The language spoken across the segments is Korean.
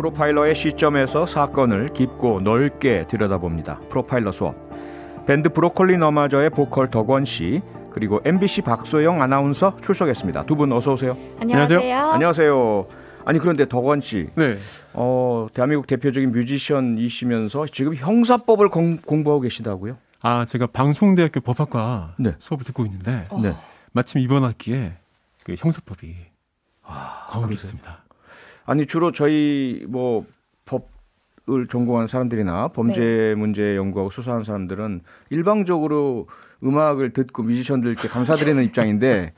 프로파일러의 시점에서 사건을 깊고 넓게 들여다봅니다. 프로파일러 수업. 밴드 브로콜리 너마저의 보컬 덕원 씨, 그리고 MBC 박소영 아나운서 출석했습니다. 두 분 어서 오세요. 안녕하세요. 안녕하세요. 아니 그런데 덕원 씨, 네. 대한민국 대표적인 뮤지션이시면서 지금 형사법을 공부하고 계시다고요? 아, 제가 방송대학교 법학과 네. 수업을 듣고 있는데 네. 마침 이번 학기에 그 형사법이 과목이 있습니다. 아니 주로 저희 뭐 법을 전공한 사람들이나 범죄 문제 연구하고 수사하는 사람들은 일방적으로 음악을 듣고 뮤지션들께 감사드리는 입장인데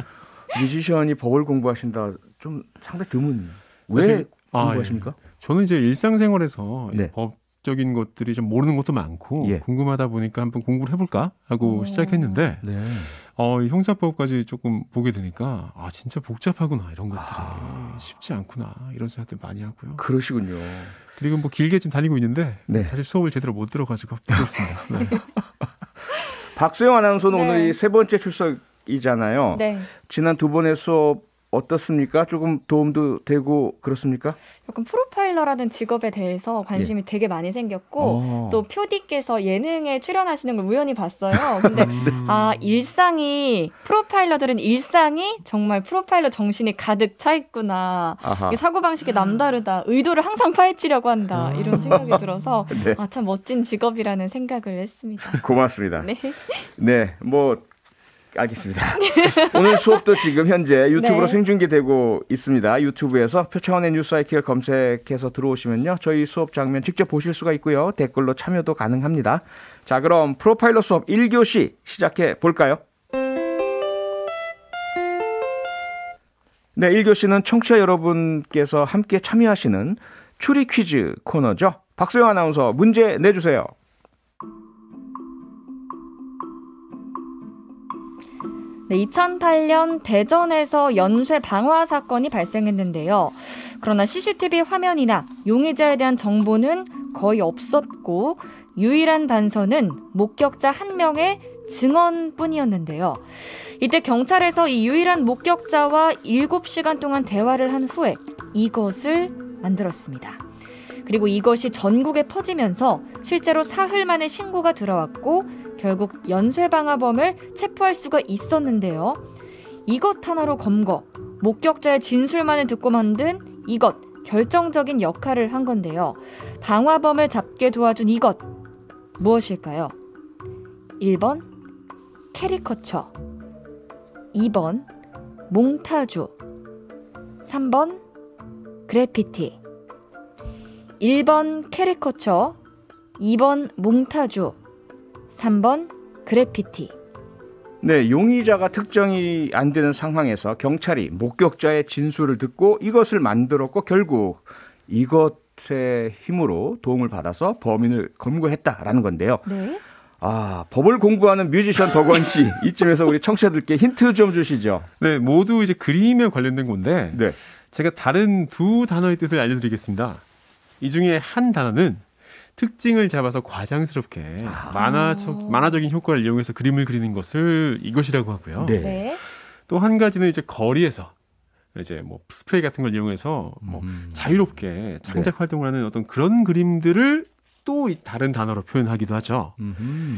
뮤지션이 법을 공부하신다 좀 상당히 드문. 왜 공부하십니까? 예. 저는 이제 일상생활에서 네. 법적인 것들이 좀 모르는 것도 많고 예. 궁금하다 보니까 한번 공부를 해볼까 하고 시작했는데 네. 이 형사법까지 조금 보게 되니까 진짜 복잡하구나, 이런 것들이 쉽지 않구나, 이런 생각들 많이 하고요. 그러시군요. 그리고 뭐 길게 좀 다니고 있는데 네. 사실 수업을 제대로 못 들어가지고 부끄럽습니다. 네. 박소영 아나운서는 네. 오늘 세 번째 출석이잖아요. 네. 지난 두 번의 수업 어떻습니까? 조금 도움도 되고 그렇습니까? 약간 프로파일러라는 직업에 대해서 관심이 되게 많이 생겼고 또 표디께서 예능에 출연하시는 걸 우연히 봤어요. 근데 일상이 프로파일러들은 일상이 정말 프로파일러 정신이 가득 차 있구나. 이 사고방식이 남다르다. 의도를 항상 파헤치려고 한다. 이런 생각이 들어서 네. 참 멋진 직업이라는 생각을 했습니다. 고맙습니다. 네. 네, 알겠습니다. 오늘 수업도 지금 현재 유튜브로 네. 생중계되고 있습니다. 유튜브에서 표창원의 뉴스아이키를 검색해서 들어오시면요, 저희 수업 장면 직접 보실 수가 있고요. 댓글로 참여도 가능합니다. 자, 그럼 프로파일러 수업 1교시 시작해 볼까요? 네, 1교시는 청취자 여러분께서 함께 참여하시는 추리 퀴즈 코너죠. 박소영 아나운서 문제 내주세요. 네, 2008년 대전에서 연쇄 방화 사건이 발생했는데요. 그러나 CCTV 화면이나 용의자에 대한 정보는 거의 없었고 유일한 단서는 목격자 한 명의 증언뿐이었는데요. 이때 경찰에서 이 유일한 목격자와 7시간 동안 대화를 한 후에 이것을 만들었습니다. 그리고 이것이 전국에 퍼지면서 실제로 사흘 만에 신고가 들어왔고 결국 연쇄방화범을 체포할 수가 있었는데요. 이것 하나로 검거, 목격자의 진술만을 듣고 만든 이것, 결정적인 역할을 한 건데요. 방화범을 잡게 도와준 이것, 무엇일까요? 1번 캐리커처, 2번 몽타주, 3번 그래피티. 1번 캐리커처, 2번 몽타주, 3번 그래피티. 네, 용의자가 특정이 안 되는 상황에서 경찰이 목격자의 진술을 듣고 이것을 만들었고 결국 이것의 힘으로 도움을 받아서 범인을 검거했다라는 건데요. 네. 법을 공부하는 뮤지션 덕원 씨, 이쯤에서 우리 청취자들께 힌트 좀 주시죠. 네, 모두 이제 그림에 관련된 건데 네. 제가 다른 두 단어의 뜻을 알려드리겠습니다. 이 중에 한 단어는 특징을 잡아서 과장스럽게 만화적인 효과를 이용해서 그림을 그리는 것을 이것이라고 하고요. 네. 네. 또 한 가지는 이제 거리에서 이제 뭐 스프레이 같은 걸 이용해서 뭐 자유롭게 창작 활동을 하는 어떤 그런 그림들을 또 다른 단어로 표현하기도 하죠.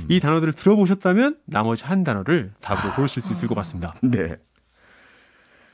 이 단어들을 들어보셨다면 나머지 한 단어를 답으로 고르실 수 있을 것 같습니다. 네.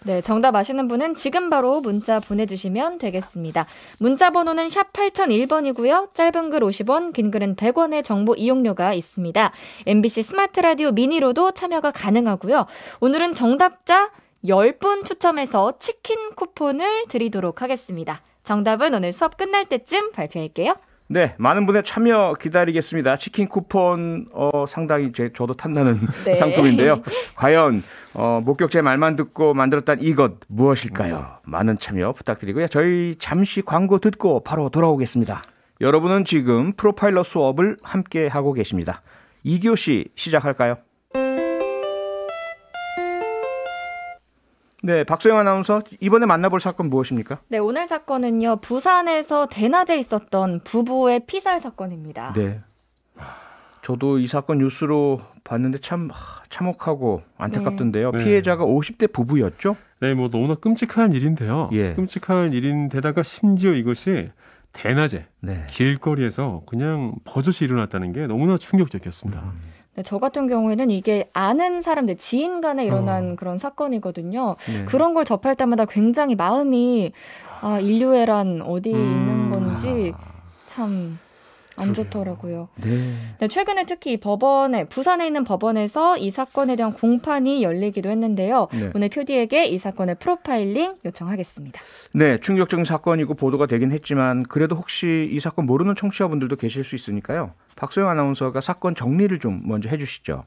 네, 정답 아시는 분은 지금 바로 문자 보내주시면 되겠습니다. 문자 번호는 샵 8001번이고요. 짧은 글 50원, 긴 글은 100원의 정보 이용료가 있습니다. MBC 스마트 라디오 미니로도 참여가 가능하고요. 오늘은 정답자 10분 추첨해서 치킨 쿠폰을 드리도록 하겠습니다. 정답은 오늘 수업 끝날 때쯤 발표할게요. 네, 많은 분의 참여 기다리겠습니다. 치킨 쿠폰 상당히 저도 탐나는 네. 상품인데요. 과연 목격자의 말만 듣고 만들었던 이것 무엇일까요? 많은 참여 부탁드리고요. 저희 잠시 광고 듣고 바로 돌아오겠습니다. 여러분은 지금 프로파일러 수업을 함께 하고 계십니다. 2교시 시작할까요? 네, 박소영 아나운서, 이번에 만나볼 사건 무엇입니까? 네, 오늘 사건은요, 부산에서 대낮에 있었던 부부의 피살 사건입니다. 네. 저도 이 사건 뉴스로 봤는데 참 참혹하고 안타깝던데요. 네. 피해자가 50대 부부였죠? 네, 뭐 너무나 끔찍한 일인데요. 예. 끔찍한 일인데다가 심지어 이것이 대낮에 네. 길거리에서 그냥 버젓이 일어났다는 게 너무나 충격적이었습니다. 네, 저 같은 경우에는 이게 아는 사람들, 지인 간에 일어난 그런 사건이거든요. 네. 그런 걸 접할 때마다 굉장히 마음이 인류애란 어디 있는 건지 참 안 좋더라고요. 네. 네, 최근에 특히 부산에 있는 법원에서 이 사건에 대한 공판이 열리기도 했는데요. 네. 오늘 표디에게 이 사건의 프로파일링 요청하겠습니다. 네, 충격적인 사건이고 보도가 되긴 했지만 그래도 혹시 이 사건 모르는 청취자분들도 계실 수 있으니까요. 박소영 아나운서가 사건 정리를 좀 먼저 해주시죠.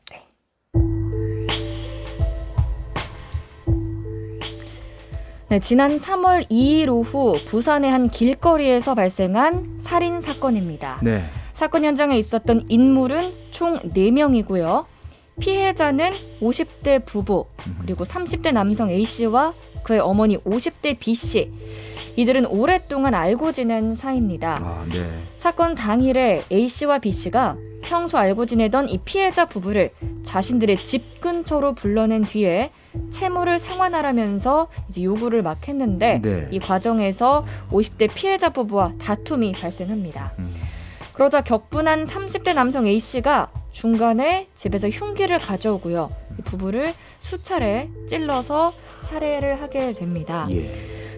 네, 지난 3월 2일 오후 부산의 한 길거리에서 발생한 살인 사건입니다. 네. 사건 현장에 있었던 인물은 총 4명이고요. 피해자는 50대 부부, 그리고 30대 남성 A씨와 그의 어머니 50대 B씨. 이들은 오랫동안 알고 지낸 사이입니다. 아, 네. 사건 당일에 A씨와 B씨가 평소 알고 지내던 이 피해자 부부를 자신들의 집 근처로 불러낸 뒤에 채무를 상환하라면서 이제 요구를 막 했는데 네. 이 과정에서 50대 피해자 부부와 다툼이 발생합니다. 그러자 격분한 30대 남성 A씨가 중간에 집에서 흉기를 가져오고요. 이 부부를 수차례 찔러서 살해를 하게 됩니다. 예.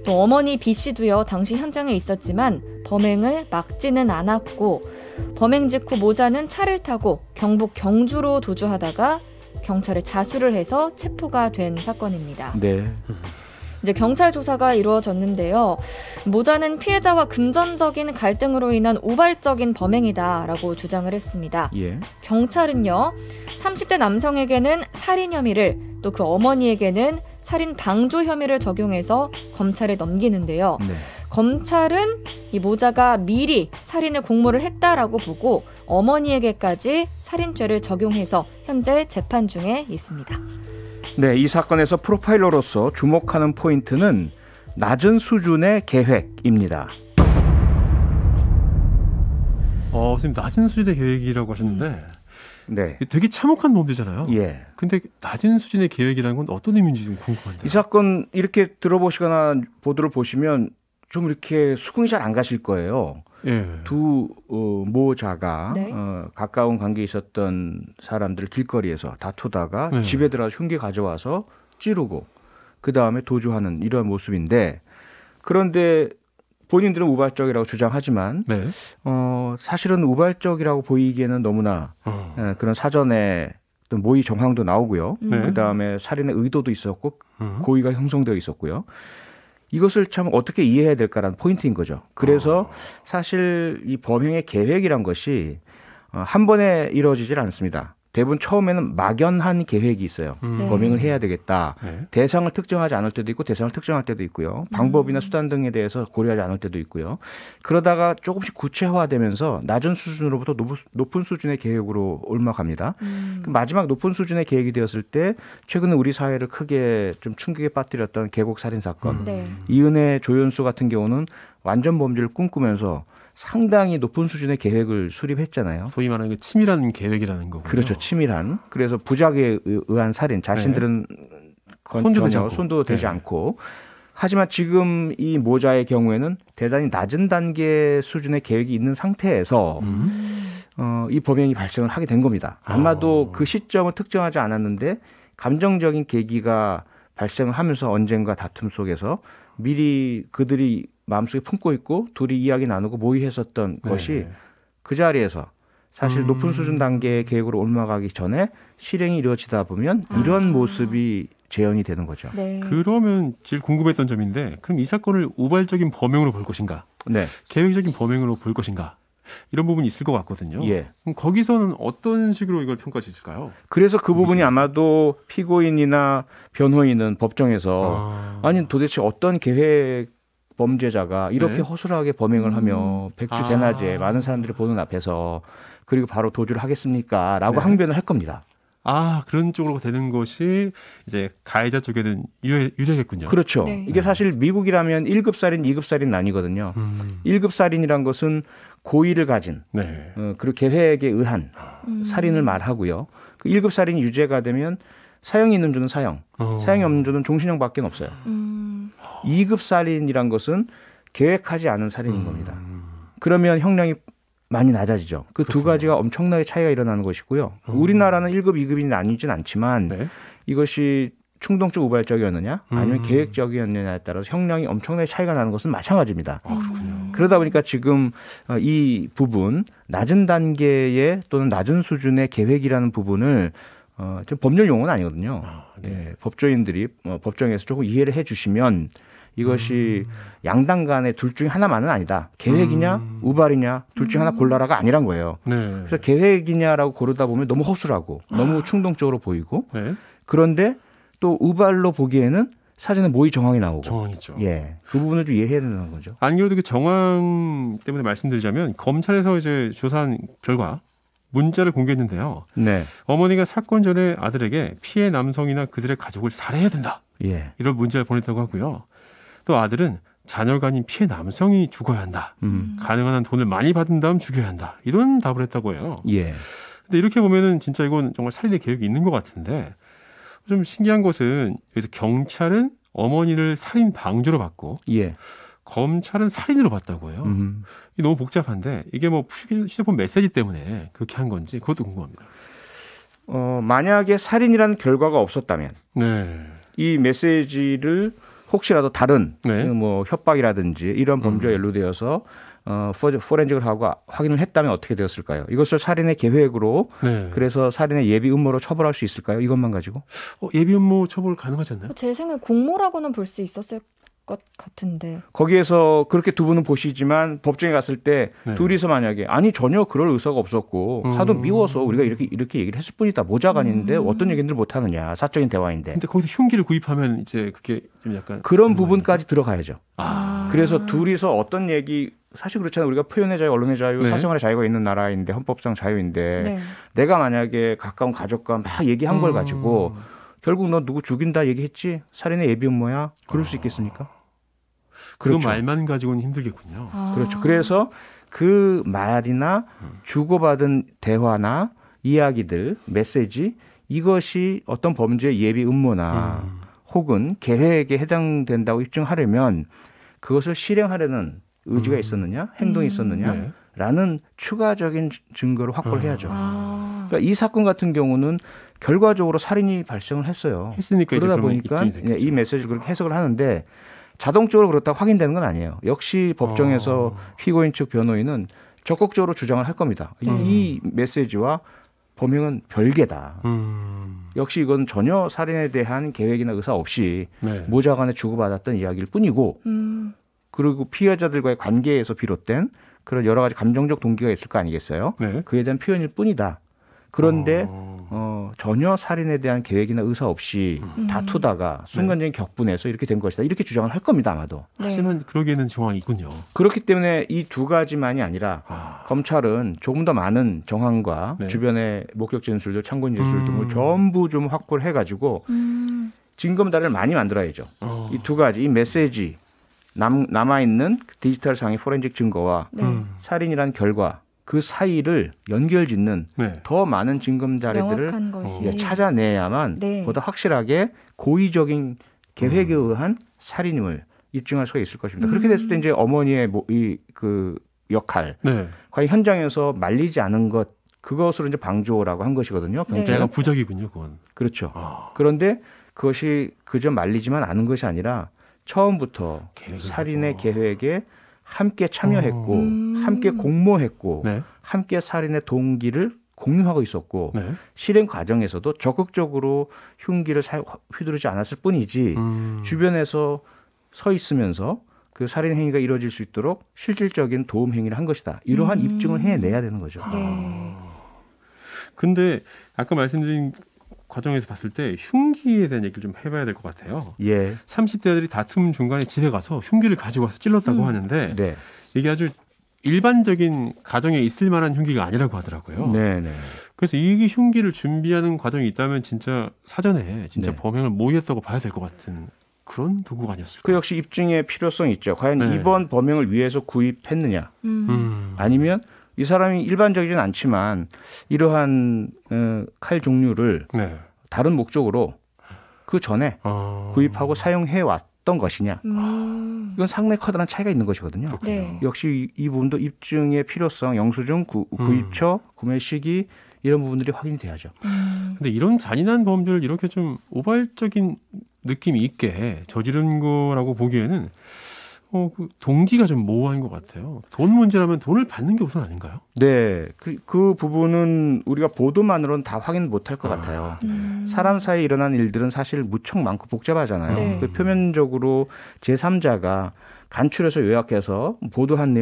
또 어머니 B씨도요. 당시 현장에 있었지만 범행을 막지는 않았고 범행 직후 모자는 차를 타고 경북 경주로 도주하다가 경찰에 자수를 해서 체포가 된 사건입니다. 네. 이제 경찰 조사가 이루어졌는데요. 모자는 피해자와 금전적인 갈등으로 인한 우발적인 범행이다라고 주장을 했습니다. 예. 경찰은요. 30대 남성에게는 살인 혐의를 또 그 어머니에게는 살인 방조 혐의를 적용해서 검찰에 넘기는데요. 네. 검찰은 이 모자가 미리 살인을 공모를 했다라고 보고 어머니에게까지 살인죄를 적용해서 현재 재판 중에 있습니다. 네, 이 사건에서 프로파일러로서 주목하는 포인트는 낮은 수준의 계획입니다. 선생님 낮은 수준의 계획이라고 하셨는데 네. 되게 참혹한 범죄잖아요. 예. 근데 낮은 수준의 계획이라는 건 어떤 의미인지 좀 궁금한데요. 이 사건 이렇게 들어보시거나 보도를 보시면 좀 이렇게 수긍이 잘 안 가실 거예요. 예. 두 모자가 네. 가까운 관계에 있었던 사람들을 길거리에서 다투다가 네. 집에 들어가서 흉기 가져와서 찌르고 그 다음에 도주하는 이런 모습인데 그런데 본인들은 우발적이라고 주장하지만 네. 사실은 우발적이라고 보이기에는 너무나 그런 사전에 또 모의 정황도 나오고요. 네. 그 다음에 살인의 의도도 있었고 고의가 형성되어 있었고요. 이것을 참 어떻게 이해해야 될까라는 포인트인 거죠. 그래서 사실 이 범행의 계획이란 것이 한 번에 이루어지질 않습니다. 대부분 처음에는 막연한 계획이 있어요. 네. 범행을 해야 되겠다. 네. 대상을 특정하지 않을 때도 있고 대상을 특정할 때도 있고요. 방법이나 수단 등에 대해서 고려하지 않을 때도 있고요. 그러다가 조금씩 구체화되면서 낮은 수준으로부터 높은 수준의 계획으로 옮아갑니다. 그 마지막 높은 수준의 계획이 되었을 때 최근에 우리 사회를 크게 좀 충격에 빠뜨렸던 계곡 살인 사건. 네. 이은혜 조연수 같은 경우는 완전 범죄를 꿈꾸면서 상당히 높은 수준의 계획을 수립했잖아요. 소위 말하는 그 치밀한 계획이라는 거군요. 그렇죠. 치밀한. 그래서 부작에 의한 살인. 자신들은 손도 되지 전혀 않고. 손도 되지 네. 않고. 하지만 지금 이 모자의 경우에는 대단히 낮은 단계 수준의 계획이 있는 상태에서 이 범행이 발생을 하게 된 겁니다. 아마도 그 시점을 특정하지 않았는데 감정적인 계기가 발생을 하면서 언젠가 다툼 속에서 미리 그들이 마음속에 품고 있고 둘이 이야기 나누고 모의했었던 것이 그 자리에서 사실 높은 수준 단계의 계획으로 옮아가기 전에 실행이 이루어지다 보면 이런 모습이 재현이 되는 거죠. 네. 그러면 제일 궁금했던 점인데 그럼 이 사건을 우발적인 범행으로 볼 것인가? 네. 계획적인 범행으로 볼 것인가? 이런 부분이 있을 것 같거든요. 예. 그럼 거기서는 어떤 식으로 이걸 평가할 수 있을까요? 그래서 그 부분이 아마도 피고인이나 변호인은 법정에서 아니 도대체 어떤 계획 범죄자가 이렇게 네. 허술하게 범행을 하며 백주대낮에 많은 사람들이 보는 앞에서 그리고 바로 도주를 하겠습니까? 라고 네. 항변을 할 겁니다. 그런 쪽으로 되는 것이 이제 가해자 쪽에는 유리하겠군요. 그렇죠. 네. 이게 사실 미국이라면 1급 살인, 2급 살인 나뉘거든요. 1급 살인이란 것은 고의를 가진 네. 그리고 계획에 의한 살인을 말하고요. 그 1급 살인이 유죄가 되면 사형이 있는 주는 사형, 사형이 없는 주는 종신형밖에 없어요. 2급 살인이란 것은 계획하지 않은 살인인 겁니다. 그러면 형량이 많이 낮아지죠. 그 두 가지가 엄청나게 차이가 일어나는 것이고요. 우리나라는 1급, 2급이 나뉘진 않지만 네. 이것이 충동적 우발적이었느냐 아니면 계획적이었느냐에 따라서 형량이 엄청나게 차이가 나는 것은 마찬가지입니다. 그렇군요. 그러다 보니까 지금 이 부분 낮은 단계의 또는 낮은 수준의 계획이라는 부분을 좀 법률 용어는 아니거든요. 네. 예, 법조인들이 법정에서 조금 이해를 해주시면 이것이 양당 간에 둘 중에 하나만은 아니다. 계획이냐 우발이냐 둘 중에 하나 골라라가 아니란 거예요. 네. 그래서 계획이냐라고 고르다 보면 너무 허술하고 너무 충동적으로 보이고 네. 그런데 또 우발로 보기에는 사전에 모의 정황이 나오고 정황이죠. 예, 그 부분을 좀 이해해야 된다는 거죠. 안 그래도 그 정황 때문에 말씀드리자면 검찰에서 이제 조사한 결과 문자를 공개했는데요. 네, 어머니가 사건 전에 아들에게 피해 남성이나 그들의 가족을 살해해야 된다. 예, 이런 문자를 보냈다고 하고요. 또 아들은 자녀가 아닌 피해 남성이 죽어야 한다. 가능한 한 돈을 많이 받은 다음 죽여야 한다. 이런 답을 했다고 해요. 예, 근데 이렇게 보면은 진짜 이건 정말 살인의 계획이 있는 것 같은데 좀 신기한 것은 여기서 경찰은 어머니를 살인 방조로 봤고 예. 검찰은 살인으로 봤다고 해요. 이게 너무 복잡한데 이게 뭐 휴대폰 메시지 때문에 그렇게 한 건지 그것도 궁금합니다. 만약에 살인이라는 결과가 없었다면 네. 이 메시지를 혹시라도 다른 네. 뭐 협박이라든지 이런 범죄에 연루되어서 포렌식을 하고 확인을 했다면 어떻게 되었을까요? 이것을 살인의 계획으로 네. 그래서 살인의 예비 음모로 처벌할 수 있을까요? 이것만 가지고? 예비 음모 처벌 가능하지 않나요? 제 생각에 공모라고는 볼 수 있었을 것 같은데. 거기에서 그렇게 두 분은 보시지만 법정에 갔을 때 네. 둘이서 만약에 아니 전혀 그럴 의사가 없었고 하도 미워서 우리가 이렇게 얘기를 했을 뿐이다. 모자가 아닌데 어떤 얘기들 못 하느냐. 사적인 대화인데. 근데 거기서 흉기를 구입하면 이제 그게 좀 약간 그런 부분까지 들어가야죠. 아. 그래서 둘이서 어떤 얘기 사실 그렇잖아요. 우리가 표현의 자유, 언론의 자유, 네. 사생활의 자유가 있는 나라인데 헌법상 자유인데 네. 내가 만약에 가까운 가족과 막 얘기한 걸 가지고 결국 너 누구 죽인다 얘기했지? 살인의 예비 음모야? 그럴 수 있겠습니까? 그 그렇죠. 말만 가지고는 힘들겠군요. 그렇죠. 그래서 그 말이나 주고받은 대화나 이야기들, 메시지 이것이 어떤 범죄의 예비 음모나 혹은 계획에 해당된다고 입증하려면 그것을 실행하려는 의지가 있었느냐, 행동이 있었느냐 라는 추가적인 증거를 확보를 해야죠. 그러니까 이 사건 같은 경우는 결과적으로 살인이 발생을 했어요. 했으니까 이제 그러다 그러면 보니까 입증이 되겠죠. 이 메시지를 그렇게 해석을 하는데 자동적으로 그렇다고 확인되는 건 아니에요. 역시 법정에서 피고인 측 변호인은 적극적으로 주장을 할 겁니다. 이 메시지와 범행은 별개다. 역시 이건 전혀 살인에 대한 계획이나 의사 없이 네. 모자 간에 주고받았던 이야기일 뿐이고 그리고 피해자들과의 관계에서 비롯된 그런 여러 가지 감정적 동기가 있을 거 아니겠어요? 네. 그에 대한 표현일 뿐이다. 그런데 전혀 살인에 대한 계획이나 의사 없이 다투다가 순간적인 격분해서 이렇게 된 것이다. 이렇게 주장을 할 겁니다. 아마도. 하지만 그러기에는 정황이 있군요. 그렇기 때문에 이 두 가지만이 아니라 검찰은 조금 더 많은 정황과 네. 주변의 목격 진술들, 참고 진술 등을 전부 좀 확보를 해가지고 징검다리를 많이 만들어야죠. 이 두 가지, 이 메시지, 남아있는 디지털상의 포렌식 증거와 살인이란 결과 그 사이를 연결짓는 네. 더 많은 징검다리들을 명확한 것이. 찾아내야만 네. 보다 확실하게 고의적인 계획에 의한 살인임을 입증할 수가 있을 것입니다. 그렇게 됐을 때 이제 어머니의 그 역할, 네. 과연 현장에서 말리지 않은 것, 그것으로 이제 방조라고 한 것이거든요. 네. 경찰은. 약간 부적이군요, 그건. 그렇죠. 그런데 그것이 그저 말리지만 않은 것이 아니라 처음부터 살인의 계획에 함께 참여했고 함께 공모했고 네. 함께 살인의 동기를 공유하고 있었고 네. 실행 과정에서도 적극적으로 흉기를 휘두르지 않았을 뿐이지 주변에서 서 있으면서 그 살인 행위가 이루어질 수 있도록 실질적인 도움 행위를 한 것이다. 이러한 입증을 해내야 되는 거죠. 네. 근데 아까 말씀드린 과정에서 봤을 때 흉기에 대한 얘기를 좀 해봐야 될 것 같아요. 예. 30대들이 다툼 중간에 집에 가서 흉기를 가지고 와서 찔렀다고 하는데 네. 이게 아주 일반적인 가정에 있을 만한 흉기가 아니라고 하더라고요. 네, 네. 그래서 이 흉기를 준비하는 과정이 있다면 진짜 사전에 진짜 네. 범행을 모의했다고 봐야 될 것 같은 그런 도구가 아니었을까. 그 역시 입증의 필요성이 있죠. 과연 네. 이번 범행을 위해서 구입했느냐 아니면 이 사람이 일반적이진 않지만 이러한 칼 종류를 네. 다른 목적으로 그 전에 구입하고 사용해 있었던 것이냐. 이건 상당히 커다란 차이가 있는 것이거든요. 네. 역시 이 부분도 입증의 필요성, 영수증, 구입처, 구매 시기 이런 부분들이 확인이 돼야죠. 근데 이런 잔인한 범죄를 이렇게 좀 우발적인 느낌이 있게 저지른 거라고 보기에는 그 동기가 좀 모호한 것 같아요. 돈 문제라면 돈을 받는 게 우선 아닌가요? 네, 그 부분은 우리가 보도만으로는 다 확인 못할 것 같아요. 사람 사이에 일어난 일들은 사실 무척 많고 복잡하잖아요. 네. 그 표면적으로 제3자가 간추려서 요약해서 보도한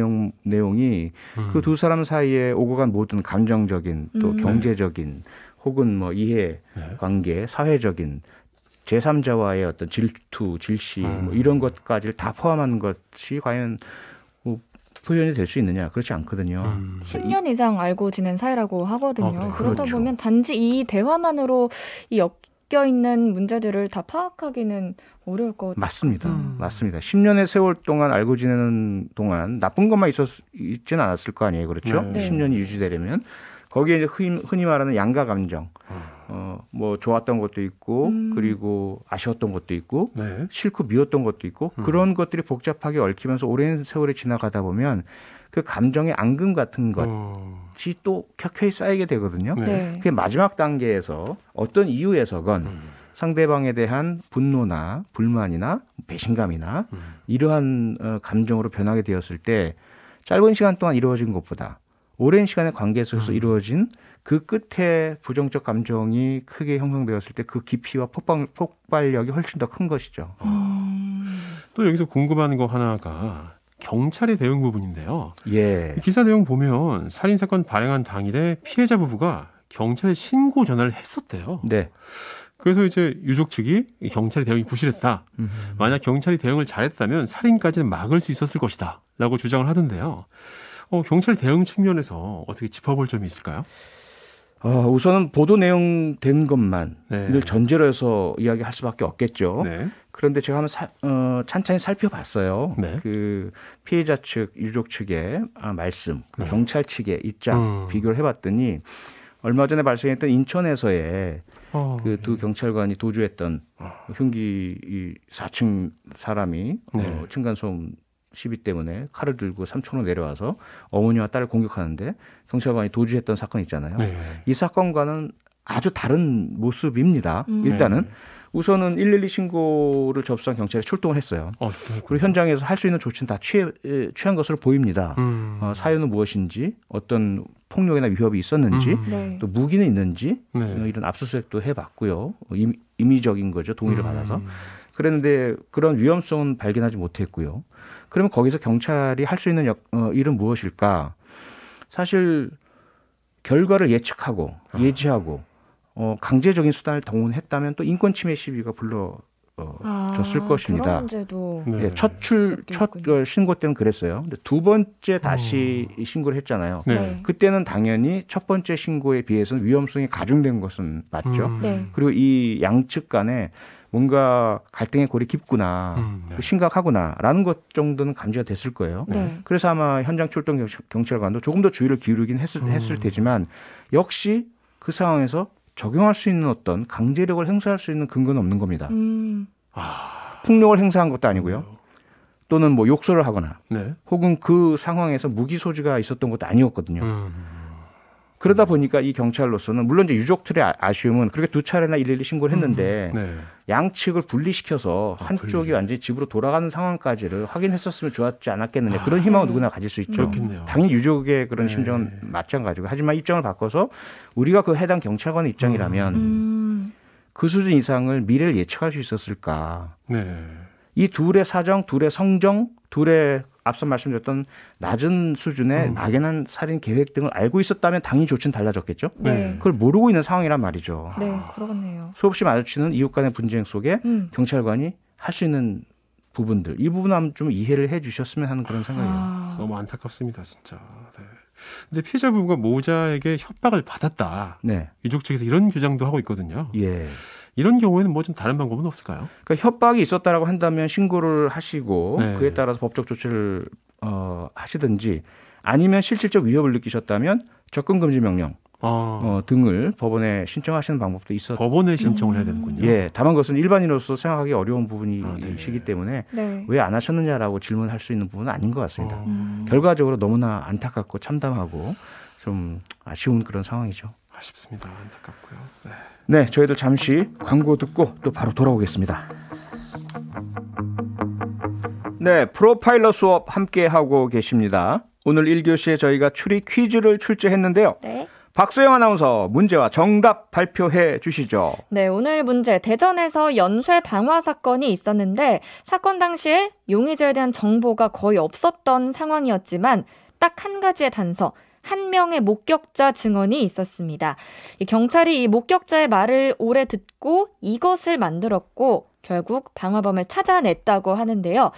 내용이 그 두 사람 사이에 오고 간 모든 감정적인 또 경제적인 혹은 뭐 이해 관계, 사회적인 제3자와의 어떤 질투, 질시 뭐 이런 것까지를 다 포함한 것이 과연 뭐 표현이 될 수 있느냐? 그렇지 않거든요. 10년 이상 알고 지낸 사이라고 하거든요. 그래, 그러다 그렇죠. 보면 단지 이 대화만으로 이 엮여 있는 문제들을 다 파악하기는 어려울 것 같아요. 맞습니다. 맞습니다. 10년의 세월 동안 알고 지내는 동안 나쁜 것만 있지는 않았을 거 아니에요. 그렇죠? 네. 10년이 유지되려면 거기에 이제 흔히 말하는 양가 감정, 뭐 좋았던 것도 있고 그리고 아쉬웠던 것도 있고 네. 싫고 미웠던 것도 있고 그런 것들이 복잡하게 얽히면서 오랜 세월이 지나가다 보면 그 감정의 앙금 같은 것이 또 켜켜이 쌓이게 되거든요. 네. 네. 그게 마지막 단계에서 어떤 이유에서건 상대방에 대한 분노나 불만이나 배신감이나 이러한 감정으로 변하게 되었을 때 짧은 시간 동안 이루어진 것보다 오랜 시간의 관계 속에서 이루어진 그 끝에 부정적 감정이 크게 형성되었을 때 그 깊이와 폭발력이 훨씬 더 큰 것이죠. 또 여기서 궁금한 거 하나가 경찰의 대응 부분인데요. 예. 기사 내용 보면 살인사건 발행한 당일에 피해자 부부가 경찰에 신고 전화를 했었대요. 네. 그래서 이제 유족 측이 경찰의 대응이 부실했다. 만약 경찰이 대응을 잘했다면 살인까지는 막을 수 있었을 것이다. 라고 주장을 하던데요. 경찰 대응 측면에서 어떻게 짚어볼 점이 있을까요? 우선은 보도 내용 된 것만 네. 늘 전제로 해서 이야기할 수밖에 없겠죠. 네. 그런데 제가 한번 찬찬히 살펴봤어요. 네. 그 피해자 측, 유족 측의 말씀, 네. 경찰 측의 입장 비교를 해봤더니 얼마 전에 발생했던 인천에서의 그 두 경찰관이 도주했던 흉기 이 4층 사람이 네. 층간소음 시비 때문에 칼을 들고 삼촌으로 내려와서 어머니와 딸을 공격하는데 경찰관이 도주했던 사건 있잖아요. 네. 이 사건과는 아주 다른 모습입니다. 일단은 우선은 112 신고를 접수한 경찰이 출동을 했어요. 그리고 현장에서 할 수 있는 조치는 다 취한 것으로 보입니다. 사유는 무엇인지, 어떤 폭력이나 위협이 있었는지, 네. 또 무기는 있는지 네. 이런 압수수색도 해봤고요. 임의적인 거죠. 동의를 받아서. 그랬는데 그런 위험성은 발견하지 못했고요. 그러면 거기서 경찰이 할 수 있는 일은 무엇일까? 사실 결과를 예측하고 예지하고 강제적인 수단을 동원했다면 또 인권 침해 시비가 불러졌을 것입니다. 그런 문제도 네. 예, 첫 신고 때는 그랬어요. 근데 두 번째 다시 신고를 했잖아요. 네. 그때는 당연히 첫 번째 신고에 비해서는 위험성이 가중된 것은 맞죠. 네. 그리고 이 양측 간에 뭔가 갈등의 골이 깊구나, 네. 심각하구나라는 것 정도는 감지가 됐을 거예요. 네. 그래서 아마 현장 출동 경찰관도 조금 더 주의를 기울이긴 했을 테지만 역시 그 상황에서 적용할 수 있는 어떤 강제력을 행사할 수 있는 근거는 없는 겁니다. 폭력을 행사한 것도 아니고요. 또는 뭐 욕설을 하거나 네. 혹은 그 상황에서 무기 소지가 있었던 것도 아니었거든요. 그러다 보니까 이 경찰로서는 물론 이제 유족들의 아쉬움은 그렇게 두 차례나 112 신고를 했는데 네. 양측을 분리시켜서 한쪽이 완전히 집으로 돌아가는 상황까지를 확인했었으면 좋았지 않았겠느냐. 그런 희망은 누구나 가질 수 있죠. 그렇겠네요. 당연히 유족의 그런 네. 심정은 마찬가지고. 하지만 입장을 바꿔서 우리가 그 해당 경찰관의 입장이라면 그 수준 이상을 미래를 예측할 수 있었을까. 네. 이 둘의 사정, 둘의 성정, 둘의 앞서 말씀드렸던 낮은 수준의 막연한 살인 계획 등을 알고 있었다면 당연히 조치는 달라졌겠죠. 네. 그걸 모르고 있는 상황이란 말이죠. 네, 그러네요. 수없이 마주치는 이웃 간의 분쟁 속에 경찰관이 할 수 있는 부분들, 이 부분은 좀 이해를 해 주셨으면 하는 그런 생각이에요. 너무 안타깝습니다, 진짜. 네. 근데 피해자 부부가 모자에게 협박을 받았다. 네. 유족 측에서 이런 주장도 하고 있거든요. 예. 이런 경우에는 뭐 좀 다른 방법은 없을까요? 그러니까 협박이 있었다라고 한다면 신고를 하시고 네. 그에 따라서 법적 조치를 하시든지 아니면 실질적 위협을 느끼셨다면 접근 금지 명령 등을 법원에 신청하시는 방법도 있었고 법원에 신청을 해야 되는군요. 예, 다만 그것은 일반인으로서 생각하기 어려운 부분이시기 네. 때문에 네. 왜 안 하셨느냐라고 질문할 수 있는 부분은 아닌 것 같습니다. 결과적으로 너무나 안타깝고 참담하고 좀 아쉬운 그런 상황이죠. 아쉽습니다. 안타깝고요. 네. 네, 저희도 잠시 광고 듣고 또 바로 돌아오겠습니다. 네, 프로파일러 수업 함께 하고 계십니다. 오늘 1교시에 저희가 추리 퀴즈를 출제했는데요. 네. 박소영 아나운서 문제와 정답 발표해 주시죠. 네, 오늘 문제. 대전에서 연쇄 방화 사건이 있었는데 사건 당시에 용의자에 대한 정보가 거의 없었던 상황이었지만 딱 한 가지의 단서, 한 명의 목격자 증언이 있었습니다. 경찰이 이 목격자의 말을 오래 듣고 이것을 만들었고 결국 방화범을 찾아냈다고 하는데요.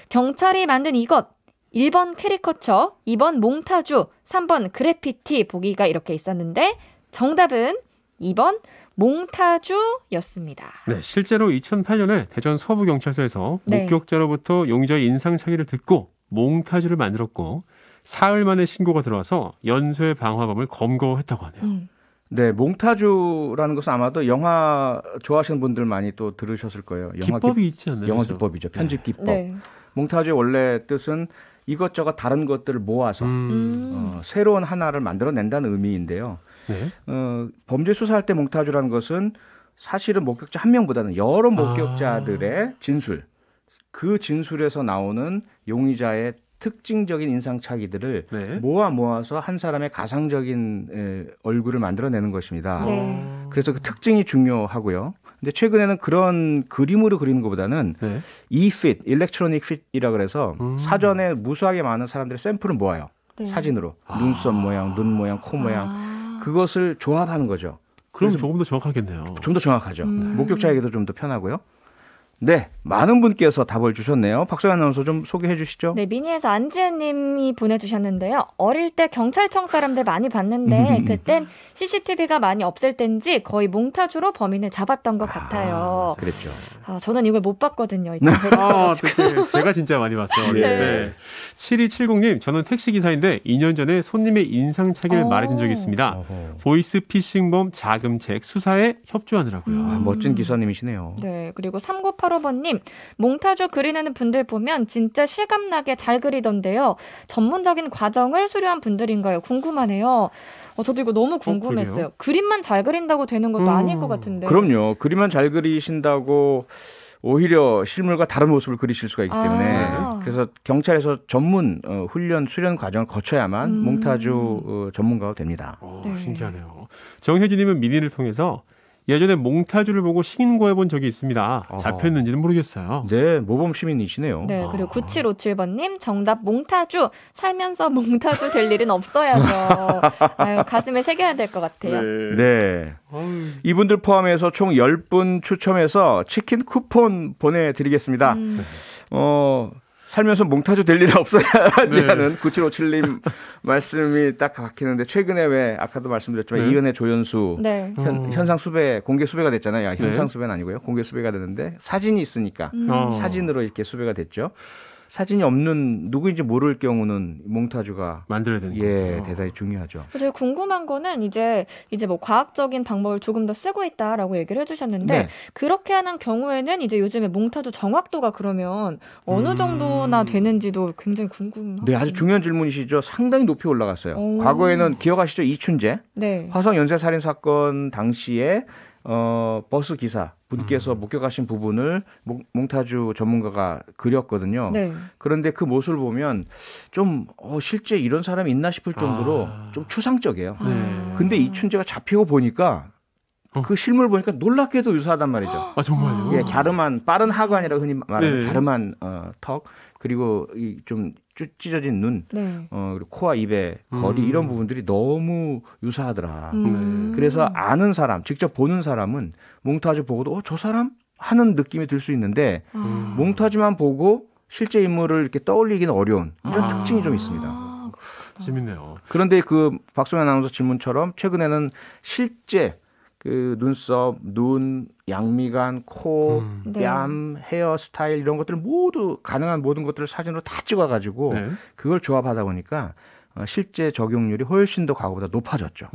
경찰이 만든 이것, 1번 캐리커처, 2번 몽타주, 3번 그래피티 보기가 이렇게 있었는데 정답은 2번 몽타주였습니다. 네, 실제로 2008년에 대전 서부경찰서에서 네. 목격자로부터 용의자의 인상착의를 듣고 몽타주를 만들었고 사흘 만에 신고가 들어와서 연쇄 방화범을 검거했다고 하네요. 네, 몽타주라는 것은 아마도 영화 좋아하시는 분들 많이 또 들으셨을 거예요. 기법이 있지 않나요? 영화 그렇죠? 기법이죠. 편집 기법. 네. 몽타주의 원래 뜻은 이것저것 다른 것들을 모아서 새로운 하나를 만들어낸다는 의미인데요. 네. 범죄 수사할 때 몽타주라는 것은 사실은 목격자 한 명보다는 여러 목격자들의 진술, 그 진술에서 나오는 용의자의 특징적인 인상착의들을 네. 모아서 한 사람의 가상적인 얼굴을 만들어내는 것입니다. 네. 그래서 그 특징이 중요하고요. 근데 최근에는 그런 그림으로 그리는 것보다는 네. E-fit, 일렉트로닉 핏이라 그래서 사전에 무수하게 많은 사람들의 샘플을 모아요. 네. 사진으로. 눈썹 모양, 눈 모양, 코 모양. 그것을 조합하는 거죠. 그럼 조금 더 정확하겠네요. 좀 더 정확하죠. 목격자에게도 좀 더 편하고요. 네, 많은 분께서 답을 주셨네요. 박소연 아나운서 좀 소개해 주시죠. 네, 미니에서 안지은 님이 보내주셨는데요. 어릴 때 경찰청 사람들 많이 봤는데 그땐 CCTV가 많이 없을 땐지 거의 몽타주로 범인을 잡았던 것 같아요. 그랬죠. 저는 이걸 못 봤거든요. 어떡해. 제가 진짜 많이 봤어요. 네. 네. 7270님, 저는 택시기사인데 2년 전에 손님의 인상착의를 말해준 적이 있습니다. 보이스 피싱범 자금책 수사에 협조하느라고요. 멋진 기사님이시네요. 네, 그리고 3985번님, 몽타주 그리는 분들 보면 진짜 실감나게 잘 그리던데요. 전문적인 과정을 수료한 분들인가요? 궁금하네요. 저도 이거 너무 궁금했어요. 그림만 잘 그린다고 되는 것도 아닐 것 같은데. 그럼요. 그림만 잘 그리신다고 오히려 실물과 다른 모습을 그리실 수가 있기 때문에 그래서 경찰에서 전문 훈련 수련 과정을 거쳐야만 몽타주 전문가가 됩니다. 네. 신기하네요. 정혜주님은 미니를 통해서 예전에 몽타주를 보고 신고해본 적이 있습니다. 잡혔는지는 모르겠어요. 네, 모범 시민이시네요. 네, 그리고 9757번님 정답 몽타주. 살면서 몽타주 될 일은 없어야죠. 아유, 가슴에 새겨야 될 것 같아요. 네. 이분들 포함해서 총 10분 추첨해서 치킨 쿠폰 보내드리겠습니다. 살면서 몽타주 될 일은 없어야지 하는 9757님 말씀이 딱 박히는데 최근에 왜 아까도 말씀드렸지만 이은혜 조연수 네. 현상 수배 공개 수배가 됐잖아요. 현상 수배는 아니고요. 공개 수배가 됐는데 사진이 있으니까 사진으로 이렇게 수배가 됐죠. 사진이 없는 누구인지 모를 경우는 몽타주가 만들어야 되는 거예요. 대단히 중요하죠. 제가 궁금한 거는 이제 뭐 과학적인 방법을 조금 더 쓰고 있다라고 얘기를 해주셨는데 네. 그렇게 하는 경우에는 이제 요즘에 몽타주 정확도가 그러면 어느 정도나 되는지도 굉장히 궁금하거든요. 네, 아주 중요한 질문이시죠. 상당히 높이 올라갔어요. 오. 과거에는 기억하시죠? 이춘재 네. 화성 연쇄 살인 사건 당시에 버스 기사 분께서 목격하신 부분을 몽타주 전문가가 그렸거든요. 네. 그런데 그 모습을 보면 좀 실제 이런 사람이 있나 싶을 정도로 좀 추상적이에요. 네. 근데 이춘재가 잡히고 보니까 그 실물 보니까 놀랍게도 유사하단 말이죠. 정말요? 예, 갸름한 빠른 하관이라고 흔히 말하는 네. 갸름한 턱 그리고 좀 찢어진 눈, 네. 그리고 코와 입의 거리 이런 부분들이 너무 유사하더라. 음. 그래서 아는 사람, 직접 보는 사람은 몽타주 보고도 저 사람 하는 느낌이 들 수 있는데 몽타주만 보고 실제 인물을 이렇게 떠올리기는 어려운 이런 특징이 좀 있습니다. 재밌네요. 그런데 그 박소연 아나운서 질문처럼 최근에는 실제 그 눈썹, 눈, 양미간, 코, 뺨, 헤어스타일 이런 것들 모두 가능한 모든 것들을 사진으로 다 찍어가지고 네. 그걸 조합하다 보니까 실제 적용률이 훨씬 더 과거보다 높아졌죠.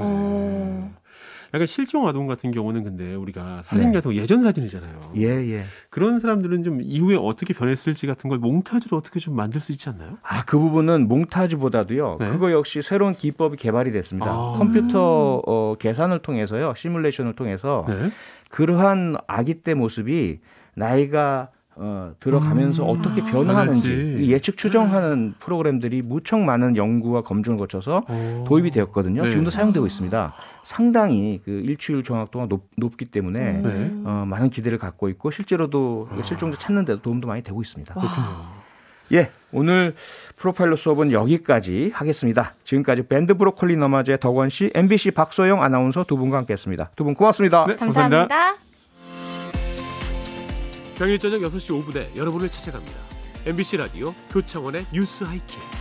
약간 실종 아동 같은 경우는 근데 우리가 사진 네. 같은 거 예전 사진이잖아요. 예. 그런 사람들은 좀 이후에 어떻게 변했을지 같은 걸 몽타주로 어떻게 좀 만들 수 있지 않나요? 그 부분은 몽타주보다도요. 네. 그거 역시 새로운 기법이 개발이 됐습니다. 컴퓨터 계산을 통해서요. 시뮬레이션을 통해서 네. 그러한 아기 때 모습이 나이가 들어가면서 어떻게 변화하는지 변할지. 예측 추정하는 프로그램들이 무척 많은 연구와 검증을 거쳐서 도입이 되었거든요. 네. 지금도 사용되고 있습니다. 상당히 그 일주일 정확도가 높기 때문에 네. 많은 기대를 갖고 있고 실제로도 실종자 찾는 데도 도움도 많이 되고 있습니다. 그렇군요. 예, 오늘 프로파일러 수업은 여기까지 하겠습니다. 지금까지 밴드 브로콜리 너마저의 덕원 씨, MBC 박소영 아나운서 두 분과 함께했습니다. 두 분 고맙습니다. 네, 감사합니다. 평일 저녁 6시 5분에 여러분을 찾아갑니다. MBC 라디오 표창원의 뉴스 하이킥.